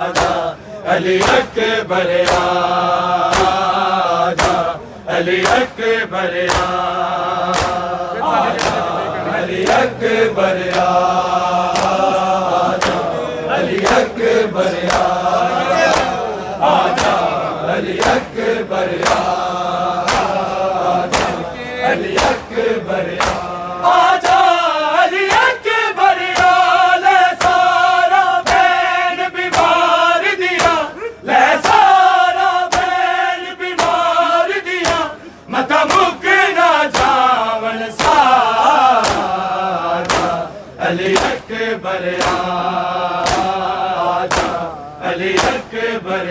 علی اکبر آجا، علی اکبر آجا، علی اکبر آجا، علی اکبر آجا، علی اکبر آجا، علی اکبر آجا، علی اکبر لے سارا بین بیمار دیا، لے سارا بین بیمار دیا، متا مکنا جاون ساجا، علی اکبر آجا، علی اکبر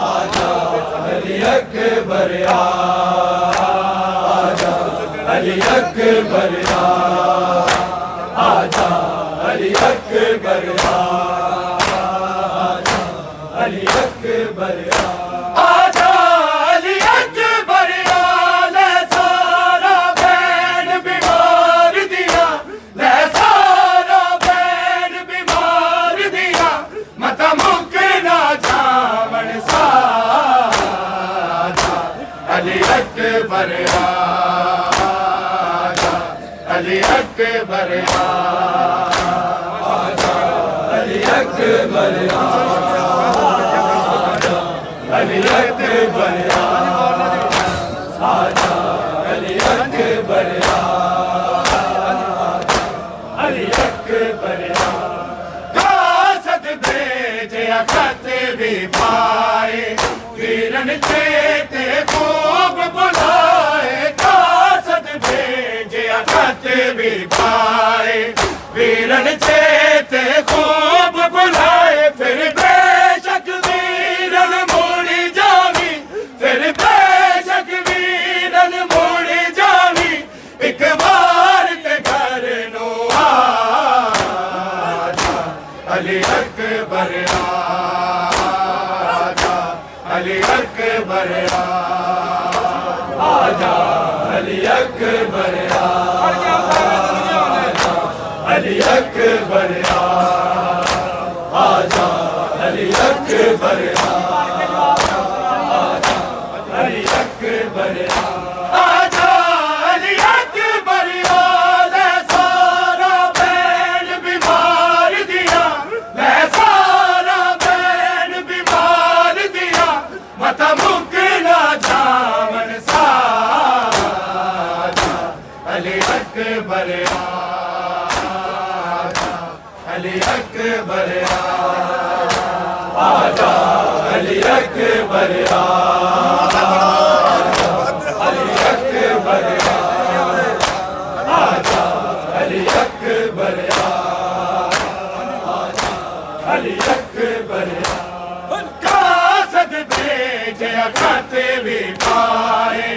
آجا، علی اکبر آجا، علی اکبر آجا، علی اکبر آجا، علی اکبر آجا، علی اکبر لے سارا بین بیمار دیا، لے سارا بین بیمار دیا، متا مکنا جاون ساجا، علی اکبر آجا، علی اکبر آجا، علی اکبر آجا، علی اکبر آجا، علی اکبر آجا، علی اکبر قاصد بھیجیا خط بھی پائے، ویرن چیتے خوب بلائے، قاصد بھیجیا خط بھی پائے، ویرن چیتے خوب بلائے، پھر بے شک ویرن موڑی جاوی، پھر بے شک ویرن موڑی جاوی، ایک بار تے گھر نو آجا، علی اکبر آجا، علی اکبر آجا، علی اکبر آجا، علی اکبر آجا، علی اکبر آجا، علی اکبر آجا، علی اکبر لے سارا بین بیمار دیا، لے سارا بین بیمار دیا، متا مکنا جاون ساجا، علی اکبر آجا، علی اکبر آجا، علی اکبر آجا، علی اکبر آجا، علی اکبر آجا، علی اکبر قاصد بھیجیا خط بھی پائے،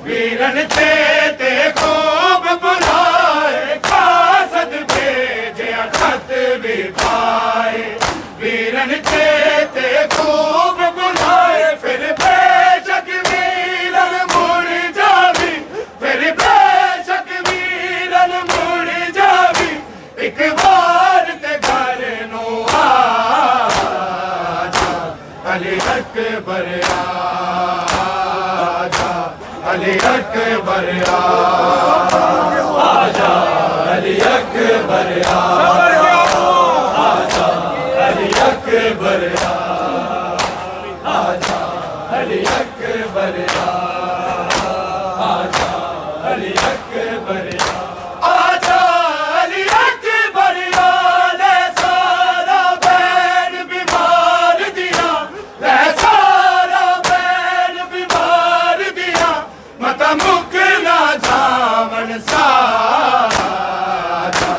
ویرن چیتے خوب بلائے، قاصد بھیجیا خط بھی پائے، ویرن چیتے خوب بلائے، پھر بے شک ویرن موڑی جاوی، پھر بے شک ویرن موڑی جاوی، ایک بار تے گھر نو آجا، علی اکبر آجا، علی اکبر آجا، علی اکبر آجا، علی اکبر آجا، علی اکبر آجا، علی اکبر آجا، علی اکبر لے سارا بین بیمار دیا، لے سارا بین بیمار دیا، متا مکنا جاون ساجا،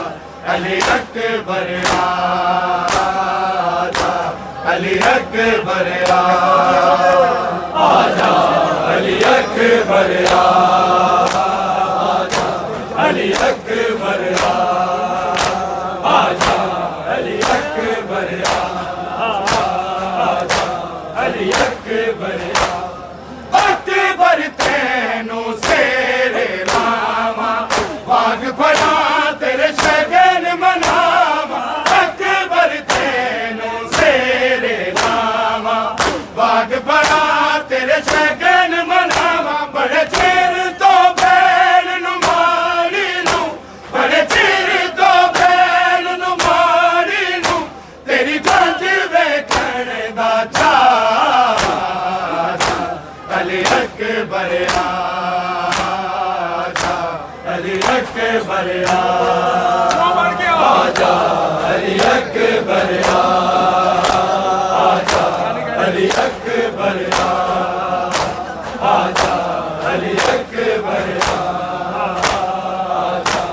علی اکبر آجا، علی اکبر آجا، علی اکبر آجا، علی اکبر آجا، علی اکبر آجا، علی اکبر اکبر تینوں سیرے راما، واگ پڑا تیرے شگن مناوا، اکبر تینوں اکبر آجا علی اکبر آجا علی اکبر آجا علی اکبر آجا علی اکبر آجا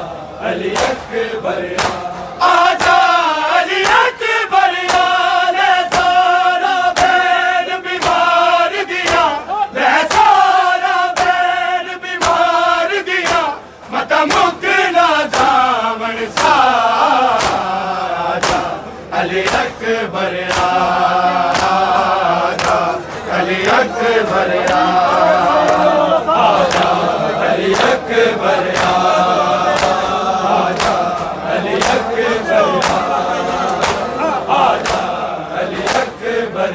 علی اکبر آجا علی اکبر نے سارا بین بیمار دیا نے سارا بین بیمار دیا متا مکنا دامن سارا علی اکبر آجا علی اکبر آجا علی اکبر آجا علی اکبر آجا علی اکبر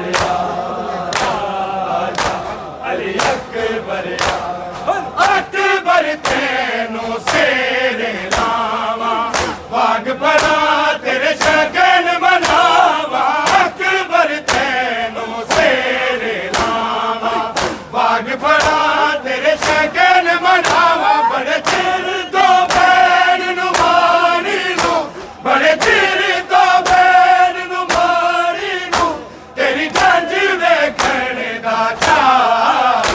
آجا علی اکبر اکبر تینوں سیرے لاواں واگ بنا تیرے شگن مناواں اکبر تینوں سیرے لاواں واگ بنا تیرے شگن مناواں بڑے چر تو بین نمانی نو بڑے چر تو بین نمانی نو تیری گنج ویکھن دا چاہا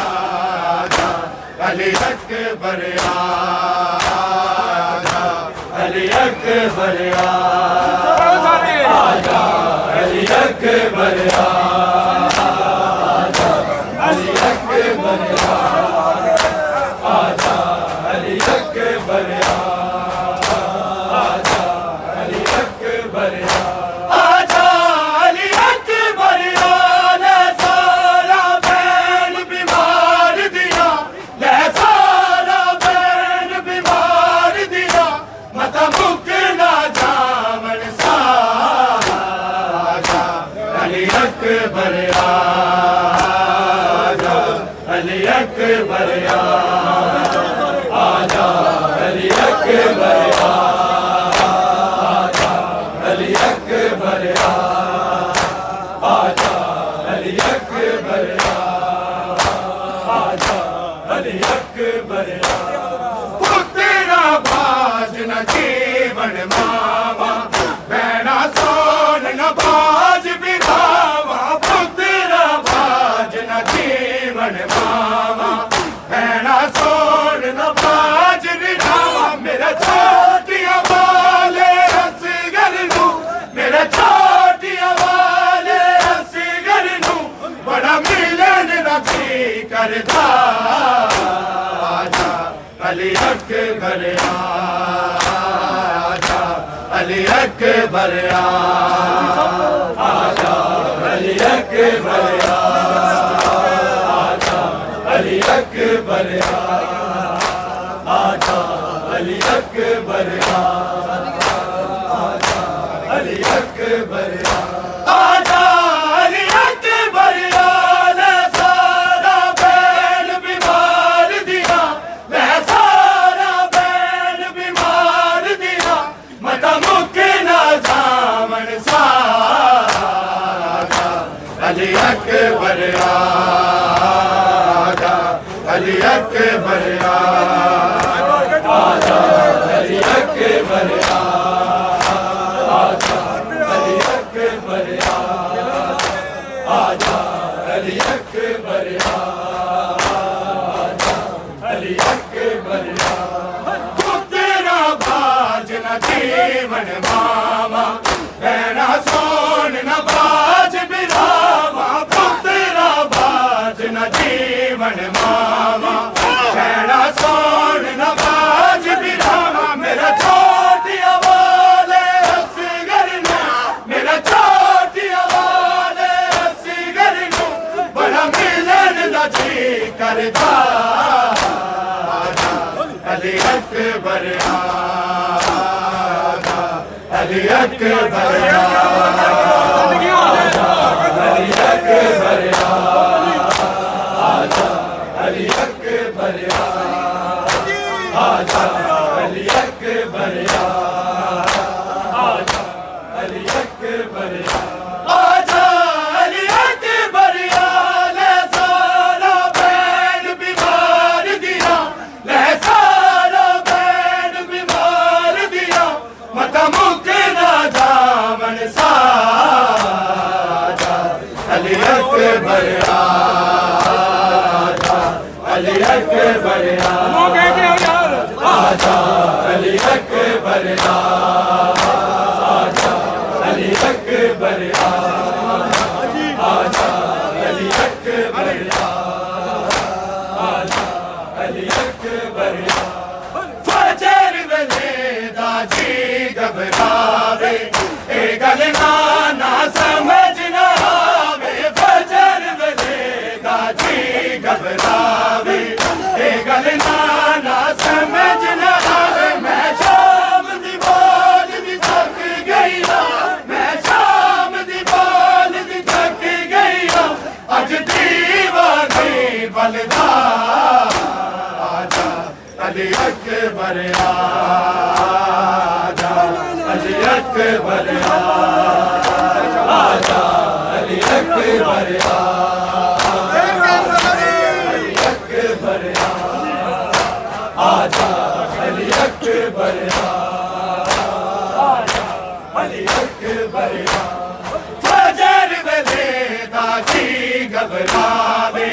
علی اکبر آجا علی اکبر آجا علی اکبر آجا علی اکبر آجا علی اکبر آجا علی اکبر آجا علی اکبر نے سارا بین بیمار دیا لے سارا بین بیمار دیا متا مکنا جامن سارا علی اکبر آجا علی اکبر آجا علی اکبر آجا علی اکبر آجا علی اکبر آجا علی اکبر پترا باج نہ جیون ماوا بہنا سون نہ باج بھراوا پترا باج نہ جیون ماوا بہنا سون نہ باج بھراوا میرا چھوٹیاں والے اصغر نو میرا چھوٹیاں والے اصغر نو بڑا ملن دا جی کردا آجا علی اکبر آجا علی اکبر آجا علی اکبر آجا علی اکبر آجا علی اکبر آجا علی اکبر آجا علی اکبر نے سارا بین بیمار دیا نے سارا بین بیمار دیا متا مکنا دامن سارا علی اکبر آجا علی اکبر آجا علی اکبر آجا علی اکبر آجا علی اکبر آجا علی اکبر تیرا باج نہ جیون ماوا بہنا سون نہ باج بھراوا تیرا باج نہ جیون ماوا بہنا سون نہ باج بھراوا میرا چھوٹیا والے اصغر نو میرا چھوٹیا والے اصغر نو بڑا ملن دا جی کردا علی اکبر آجا علی اکبر آجا علی اکبر آجا علی اکبر آجا علی اکبر آجا علی اکبر آجا علی اکبر نے سارا بین اکبر آجا علی اکبر آجا علی اکبر آجا علی اکبر آجا علی اکبر فجر ویلے دا جی گھبراوے اے گل نہ سمجھ نہ آوے فجر ویلے دا جی گھبراوے اے گل نہ سمجھ نہ آوے میں شام دی بال دی تھک گئی میں شام دی بال دی تھک گئی اج دیوانے بلدا آجا علی اکبر آجا علی اکبر آجا علی اکبر علی اکبر آجا علی اکبر آجا علی اکبر فجر ویلے دا جی گھبراوے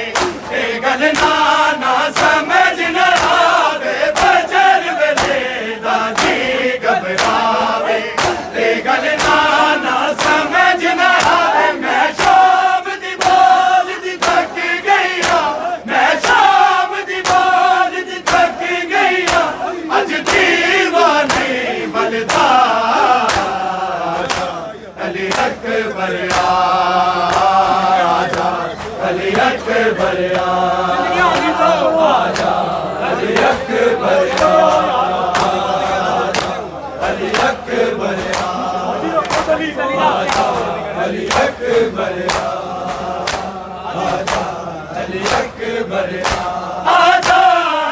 اے گل نہ سمجھ نہ آوے فجر ویلے دا جی گھبراوے اے گل نہ سمجھ نہ آوے میں شام دی بال دی تھک گئی میں شام دی بال دی تھک گئی اج دیوانے بلدا علی اکبر آجا علی اکبر آجا علی اکبر علی اکبر آجا علی اکبر آجا علی اکبر آجا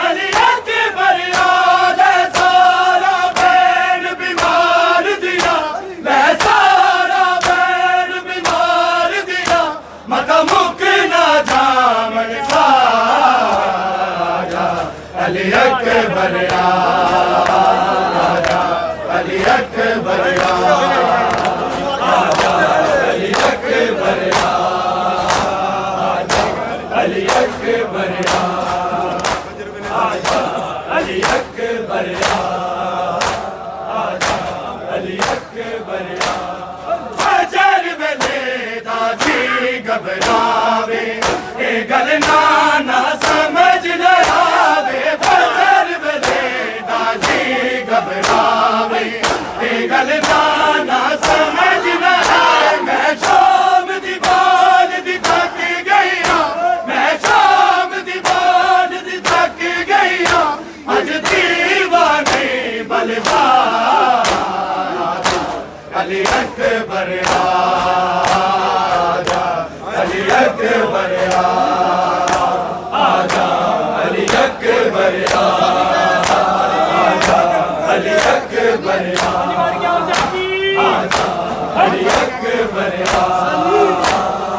علی اکبر آجا سارا بین بیمار دیا میں سارا بین بیمار دیا متا مک نہ جامن ساجا علی اکبر آجا علی اکبر آجا علی اکبر آجا علی اکبر آجا علی اکبر آجا علی اکبر فجر ویلے دا جی گھبراوے اے گل نہ سمجھ نہ آوے فجر ویلے دا جی گھبراوے اے گل نہ سمجھ نہ آوے میں شام دی بال دی تھک گئی میں شام دی بال دی تھک گئی اج دیوانے بلدا علی اکبر آجا علی اکبر آجا علی اکبر آجا علی اکبر آجا علی اکبر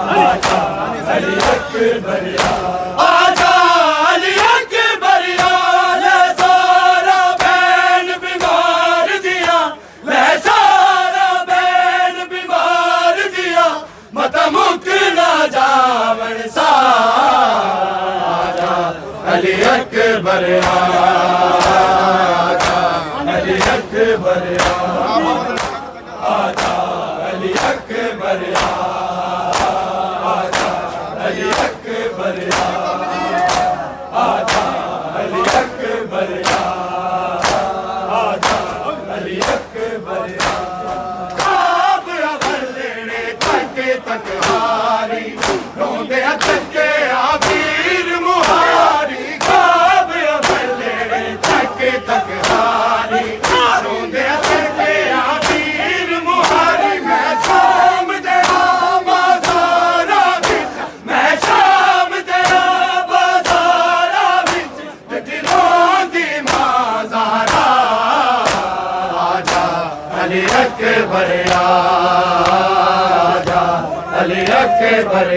آجا علی اکبر آجا علی اکبر آجا سارا بین بیمار دیا میں سارا بین بیمار دیا متا مک نہ جاون ساجا علی اکبر آجا علی اکبر آجا علی اکبر آجا علی اکبر آجا علی اکبر آجا علی اکبر خواب اولنے تک تک ہاری روندے تکے آبیر مہاری خواب اولنے تک تک ہاری روندے تکے آبیر مہاری میں شام دیا بازارا وچ میں شام دیا بازارا وچ دلوں دی مازارا آجا علی اکبر آجا علی اکبر